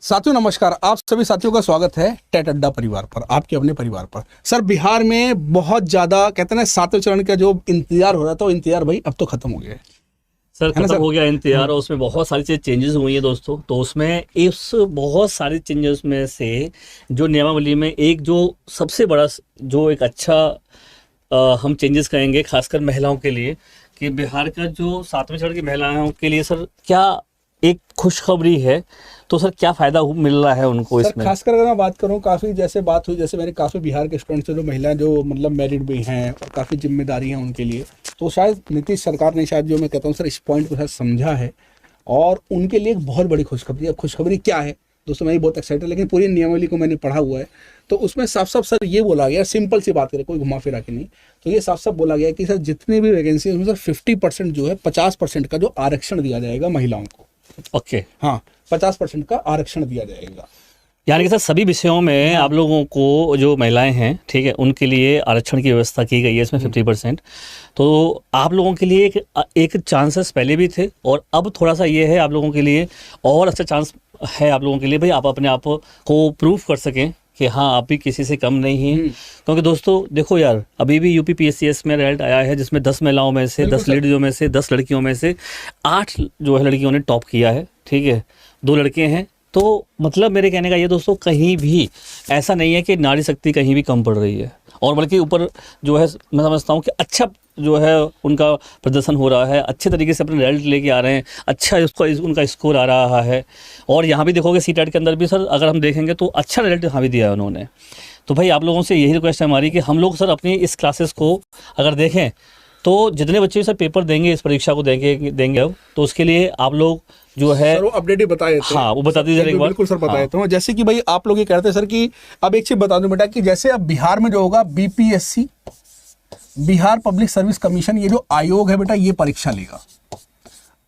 साथियों नमस्कार। आप सभी साथियों का स्वागत है टेट अड्डा परिवार पर, आपके अपने परिवार पर। सर, बिहार में बहुत ज्यादा कहते हैं ना 7वें चरण का जो इंतजार हो रहा था, वो इंतजार भाई अब तो खत्म हो गया है। सर खत्म हो गया इंतजार, और हाँ। उसमें बहुत सारी चीज़ चेंजेस हुई है दोस्तों। तो उसमें इस बहुत सारी चेंजेस में से जो नियमावली में एक जो सबसे बड़ा जो एक अच्छा हम चेंजेस करेंगे खासकर महिलाओं के लिए, कि बिहार का जो 7वें चरण की महिलाओं के लिए सर क्या एक खुशखबरी है। तो सर क्या फ़ायदा मिल रहा है उनको सर, इसमें? खासकर अगर मैं बात करूं, काफ़ी जैसे बात हुई, जैसे मेरे काफ़ी बिहार के स्टूडेंट्स हैं जो महिलाएं जो मतलब मैरिड भी हैं और काफ़ी जिम्मेदारी हैं उनके लिए, तो शायद नीतीश सरकार ने शायद, जो मैं कहता हूं सर, इस पॉइंट को शायद समझा है और उनके लिए एक बहुत बड़ी खुशखबरी। अब खुशखबरी क्या है दोस्तों, मैं भी बहुत एक्साइटेड, लेकिन पूरी नियमावली को मैंने पढ़ा हुआ है तो उसमें साफ साफ सर ये बोला गया, सिंपल सी बात करें, कोई घुमा फिरा के नहीं, तो ये साफ साफ बोला गया कि सर जितनी भी वैकेंसी है उसमें सर 50% जो है 50% का जो आरक्षण दिया जाएगा महिलाओं को। ओके। हाँ, 50% का आरक्षण दिया जाएगा। यानी कि सर सभी विषयों में आप लोगों को जो महिलाएं हैं, ठीक है, उनके लिए आरक्षण की व्यवस्था की गई है इसमें 50%। तो आप लोगों के लिए एक चांसेस पहले भी थे, और अब थोड़ा सा ये है आप लोगों के लिए और अच्छा चांस है आप लोगों के लिए, भाई आप अपने आप को प्रूव कर सकें कि हाँ आप भी किसी से कम नहीं हैं। क्योंकि दोस्तों देखो यार, अभी भी यूपी PSCS में रिजल्ट आया है जिसमें 10 महिलाओं में से 10 लेडीजों में से 10 लड़कियों में से 8 जो है लड़कियों ने टॉप किया है, ठीक है, 2 लड़के हैं। तो मतलब मेरे कहने का ये दोस्तों, कहीं भी ऐसा नहीं है कि नारी शक्ति कहीं भी कम पड़ रही है, और बल्कि ऊपर जो है मैं समझता हूँ कि अच्छा जो है उनका प्रदर्शन हो रहा है, अच्छे तरीके से अपने रिजल्ट लेके आ रहे हैं, अच्छा उनका स्कोर आ रहा है। और यहाँ भी देखोगे सीटेट के अंदर भी सर अगर हम देखेंगे तो अच्छा रिजल्ट यहाँ भी दिया है उन्होंने। तो भाई आप लोगों से यही रिक्वेस्ट है हमारी कि हम लोग सर अपनी इस क्लासेस को अगर देखें तो जितने बच्चे सर पेपर देंगे, इस परीक्षा को देंगे अब, तो उसके लिए आप लोग जो है सर वो अपडेट ही बताए थे। हाँ वो बता दीजिए एक बार। बिल्कुल सर, बताए थे। जैसे कि भाई आप लोग ये कहते हैं सर कि अब एक चीज बता दूं बेटा, कि जैसे अब बिहार में जो होगा BPSC, Bihar public service commission, ये जो आयोग है बेटा, ये परीक्षा लेगा।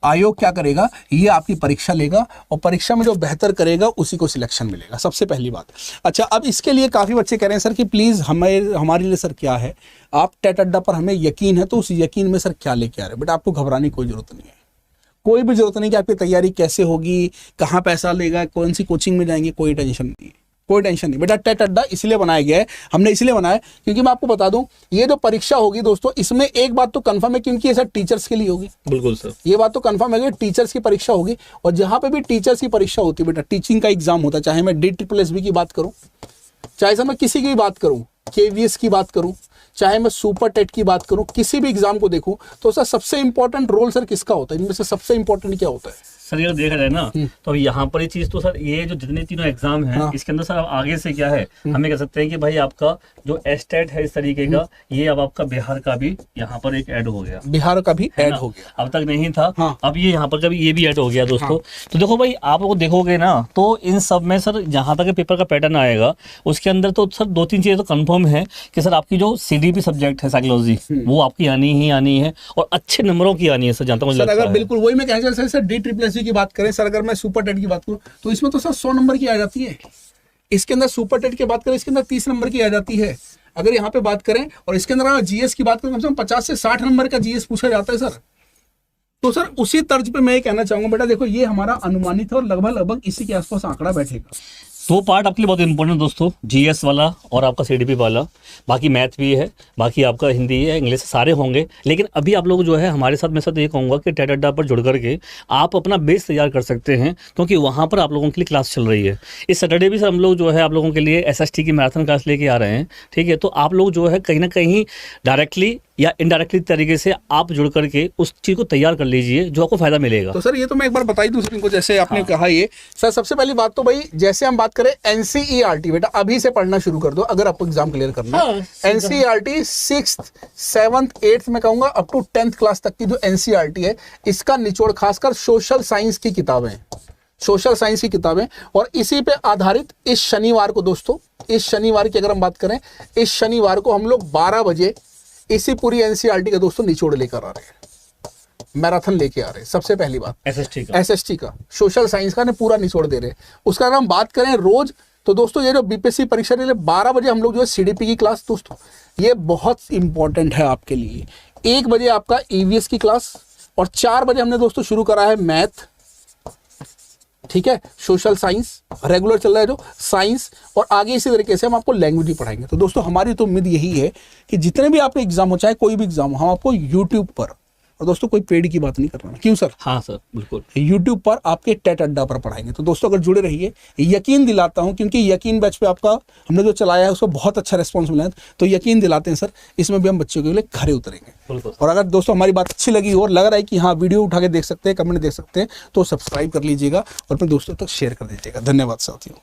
आयोग क्या करेगा, ये आपकी परीक्षा लेगा और परीक्षा में जो बेहतर करेगा उसी को सिलेक्शन मिलेगा, सबसे पहली बात। अच्छा, अब इसके लिए काफी बच्चे कह रहे हैं सर कि प्लीज हमारे लिए सर क्या है, आप टेट अड्डा पर हमें यकीन है, तो उस यकीन में सर क्या लेके आ रहे हैं। बेटा आपको घबराने की कोई जरूरत नहीं है, कोई भी जरूरत नहीं कि आपकी तैयारी कैसे होगी, कहाँ पैसा लेगा, कौन सी कोचिंग में जाएंगे, कोई टेंशन नहीं है, कोई टेंशन नहीं। बेटा टेट अड्डा इसलिए बनाया गया है, हमने इसलिए बनाया क्योंकि मैं आपको बता दूं, ये जो परीक्षा होगी दोस्तों, इसमें एक बात तो कंफर्म है, क्योंकि ये सर टीचर्स के लिए होगी। बिल्कुल सर, ये बात तो कंफर्म है कि टीचर्स की परीक्षा होगी। और जहां पे भी टीचर्स की परीक्षा होती है बेटा, टीचिंग का एग्जाम होता है, चाहे मैं DSSB की बात करूं, चाहे सर मैं किसी की भी बात करूं, KVS की बात करूं, चाहे मैं सुपर टेट की बात करूं, किसी भी एग्जाम को देखूं, तो सर सबसे इंपॉर्टेंट रोल सर किसका होता है, इनमें से सबसे इंपॉर्टेंट क्या होता है सर? ये देखा जाए ना तो यहाँ पर ये चीज तो सर, ये जो जितने तीनों एग्जाम हैं, इसके अंदर सर अब आगे से क्या है, हमें कह सकते हैं कि भाई आपका जो एस्टेट है इस तरीके का, ये अब आपका बिहार का भी यहाँ पर एक ऐड हो गया, बिहार का भी ऐड हो गया, अब तक नहीं था। हाँ। अब ये यहाँ पर कभी ये भी ऐड हो गया दोस्तों। तो देखो भाई आप लोग देखोगे ना, तो इन सब में सर जहाँ तक पेपर का पैटर्न आएगा उसके अंदर तो सर 2-3 चीजें तो कंफर्म है कि सर आपकी जो CDP सब्जेक्ट है साइकोलॉजी, वो आपकी आनी ही आनी है, और अच्छे नंबरों की आनी है सर, जहाँ तक मुझे लगता है। बिल्कुल वही मैं कहना चाहता सर, DSSB की बात करें सर, अगर मैं सुपर टेट की बात करूं तो इसमें तो सर 100 नंबर की आ जाती है। इसके अंदर सुपर टेट की बात करें, इसके अंदर 30 नंबर की आ जाती है। अगर यहाँ पे बात करें, और इसके अंदर GS की बात करें, कम से कम 50 से 60 नंबर का GS पूछा जाता है सर। तो सर उसी तर्ज पे मैं ये कहना चाहूंगा बेटा, देखो ये हमारा अनुमानित है और लगभग इसी के आसपास आंकड़ा बैठेगा। 2 पार्ट आपके लिए बहुत इंपॉर्टेंट दोस्तों, GS वाला और आपका CDP वाला। बाकी मैथ भी है, बाकी आपका हिंदी है, इंग्लिश, सारे होंगे। लेकिन अभी आप लोग जो है हमारे साथ, मैं साथ ये कहूँगा कि टेट अड्डा पर जुड़ करके आप अपना बेस तैयार कर सकते हैं, क्योंकि वहाँ पर आप लोगों के लिए क्लास चल रही है। इस सैटरडे भी सर हम लोग जो है आप लोगों के लिए SST की मैराथन क्लास लेके आ रहे हैं, ठीक है। तो आप लोग जो है कहीं ना कहीं डायरेक्टली या इनडायरेक्टली तरीके से आप जुड़ करके उस चीज़ को तैयार कर लीजिए, जो आपको फायदा मिलेगा। तो सर ये तो मैं एक बार बता ही दूं सर इनको, जैसे आपने कहा ये सर, सबसे पहली बात तो भाई, जैसे हम बात करें NCERT, बेटा अभी से पढ़ना शुरू कर दो अगर आपको एग्जाम क्लियर करना है। NCERT 6th 7th 8th में कहूंगा अप टू 10th क्लास तक की जो NCERT है, इसका निचोड़ खासकर सोशल साइंस की किताबें, सोशल साइंस की किताबें, और इसी पे आधारित इस शनिवार को दोस्तों, इस शनिवार की अगर हम बात करें, इस शनिवार को हम लोग 12 बजे इसी पूरी NCERT का दोस्तों निचोड़ लेकर आ रहे हैं, मैराथन लेके आ रहे हैं। सबसे पहली बात SST का सोशल साइंस का पूरा निचोड़ दे रहे हैं। उसका अगर हम बात करें रोज, तो दोस्तों ये जो BPSC परीक्षा के लिए 12 बजे हम लोग जो है CDP की क्लास, दोस्तों ये बहुत इंपॉर्टेंट है आपके लिए। 1 बजे आपका EVS की क्लास, और 4 बजे हमने दोस्तों शुरू करा है मैथ, ठीक है, सोशल साइंस रेगुलर चल रहा है जो साइंस, और आगे इसी तरीके से हम आपको लैंग्वेज भी पढ़ाएंगे। तो दोस्तों हमारी तो उम्मीद यही है कि जितने भी आपके एग्जाम हो, चाहे कोई भी एग्जाम हो, हम आपको यूट्यूब पर, और दोस्तों कोई पेड की बात नहीं कर रहा है, क्यों सर? हाँ सर, बिल्कुल यूट्यूब पर आपके टेट अड्डा पर पढ़ाएंगे। तो दोस्तों अगर जुड़े रहिए, यकीन दिलाता हूं, क्योंकि यकीन बैच पे आपका हमने जो चलाया है उसको बहुत अच्छा रिस्पॉन्स मिला है, तो यकीन दिलाते हैं सर इसमें भी हम बच्चों के लिए खरे उतरेंगे। और अगर दोस्तों हमारी बात अच्छी लगी और लग रहा है कि हाँ वीडियो उठा के देख सकते हैं, कमेंट देख सकते हैं, तो सब्सक्राइब कर लीजिएगा और अपने दोस्तों तक शेयर कर दीजिएगा। धन्यवाद साथियों।